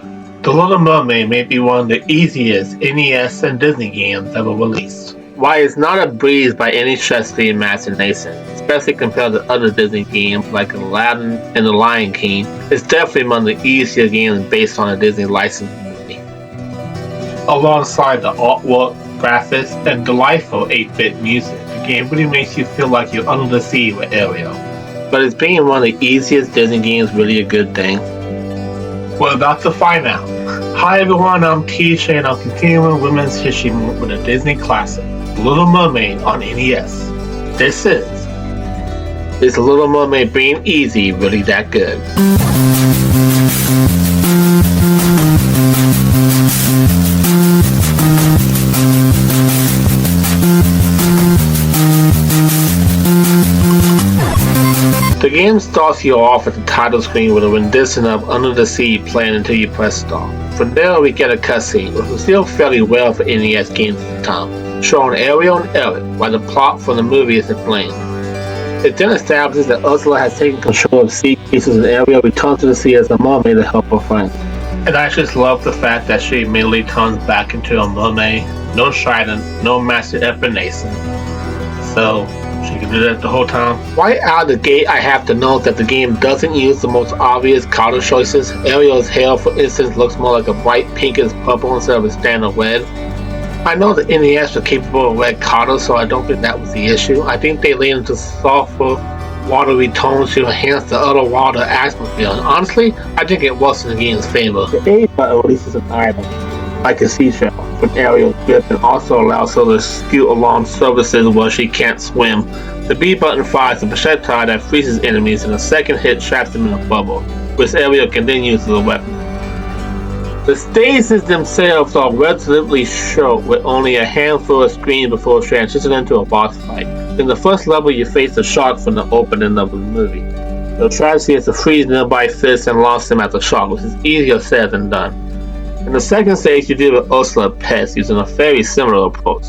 The Little Mermaid may be one of the easiest NES and Disney games ever released. While it's not a breeze by any stretch of the imagination, especially compared to other Disney games like Aladdin and The Lion King, it's definitely one of the easier games based on a Disney licensed movie. Alongside the artwork, graphics, and delightful 8-bit music, the game really makes you feel like you're under the sea with Ariel. But is being one of the easiest Disney games really a good thing? We're about to find out. Hi everyone, I'm TJ and I'm continuing Women's History Month with a Disney classic, Little Mermaid on NES. Is Little Mermaid being easy really that good? The game starts you off at the title screen with a rendition of Under the Sea playing until you press start. From there we get a cutscene, which was still fairly well for NES games at the time, showing Ariel and Eric while the plot for the movie is explained. It then establishes that Ursula has taken control of sea creatures and Ariel returns to the sea as a mermaid to help her friends. And I just love the fact that she immediately turns back into a mermaid, no trident, no master epination. So she can do that the whole time. Right out of the gate, I have to note that the game doesn't use the most obvious color choices. Ariel's hair, for instance, looks more like a bright pinkish purple instead of a standard red. I know the NES was capable of red color, so I don't think that was the issue. I think they leaned into softer, watery tones to enhance the underwater atmosphere. And honestly, I think it works in the game's favor. The A button releases an item, like a seashell, from Ariel's grip, and also allows her to scoot along surfaces where she can't swim. The B button fires a projectile that freezes enemies, and a second hit traps them in a bubble, which Ariel can then use as a weapon. The stages themselves are relatively short, with only a handful of screens before transitioning into a boss fight. In the first level, you face the shark from the opening of the movie. The strategy is to freeze nearby fish and launch them at the shark, which is easier said than done. In the second stage, you deal with Ursula pets using a very similar approach.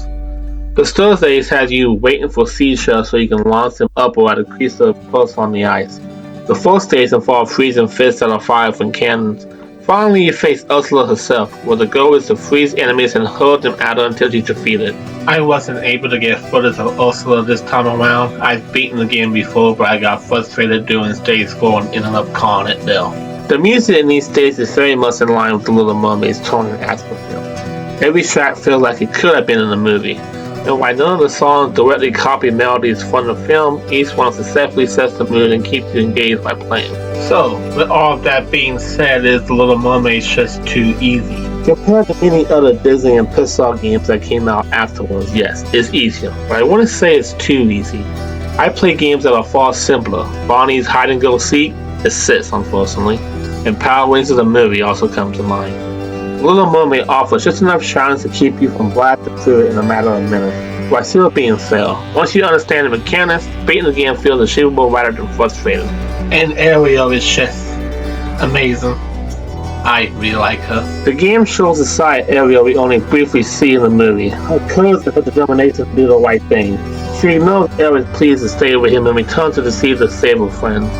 The third stage has you waiting for seashells so you can launch them upward at a crease of pulse on the ice. The fourth stage involves freezing fish that are fired from cannons. Finally, you face Ursula herself, where the goal is to freeze enemies and hurl them at her until she's defeated. I wasn't able to get footage of Ursula this time around. I've beaten the game before, but I got frustrated during stage 4 and ended up calling it there. The music in these stages is very much in line with the Little Mermaid's tone and atmosphere. Every track feels like it could have been in the movie. And while none of the songs directly copy melodies from the film, each one successfully sets the mood and keeps you engaged by playing. So, with all of that being said, is The Little Mermaid just too easy? Compared to any other Disney and Pixar games that came out afterwards, yes, it's easier. But I wouldn't say it's too easy. I play games that are far simpler. Bonnie's Hide and Go Seek is 6, unfortunately, and Power Rangers the movie also comes to mind. Little Mermaid offers just enough challenge to keep you from blasting through it in a matter of minutes, while still being fair. Once you understand the mechanics, beating the game feels achievable rather than frustrating. And Ariel is just amazing. I really like her. The game shows a side Ariel we only briefly see in the movie. Her courage and her determination to do the right thing. She knows Ariel is pleased to stay with him and return to the sea to save her friends.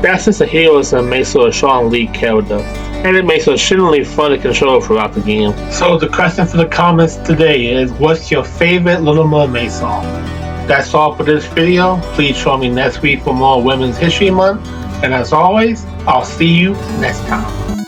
That's just a heroism makes her a strong lead character, and it makes her extremely fun to control throughout the game. So the question for the comments today is, what's your favorite Little Mermaid song? That's all for this video. Please join me next week for more Women's History Month, and as always, I'll see you next time.